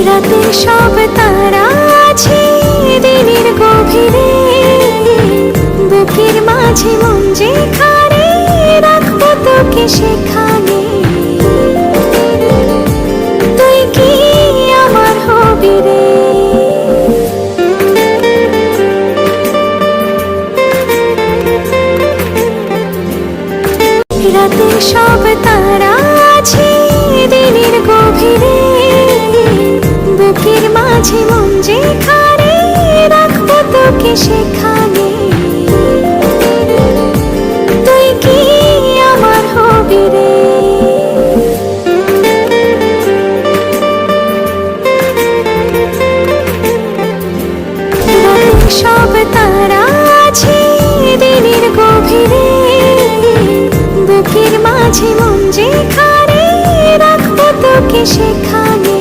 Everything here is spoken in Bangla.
রাতের সব তারা আছে দিনের গভীরে, বুকের মাঝে মন যেখানে রাখবো তোকে সেখানে। তুই কি আমার হবি রে? রাতের সব তারা আছে দিনের গভীরে, বুকের মাঝে মন যেখানে রাখবো তোকে সেখানে। তুই কি আমার হবি রে? রাতের সব তারা আছে দিনের গভীরে, বুকের মাঝে মন যেখানে রাখবো তোকে সেখানে।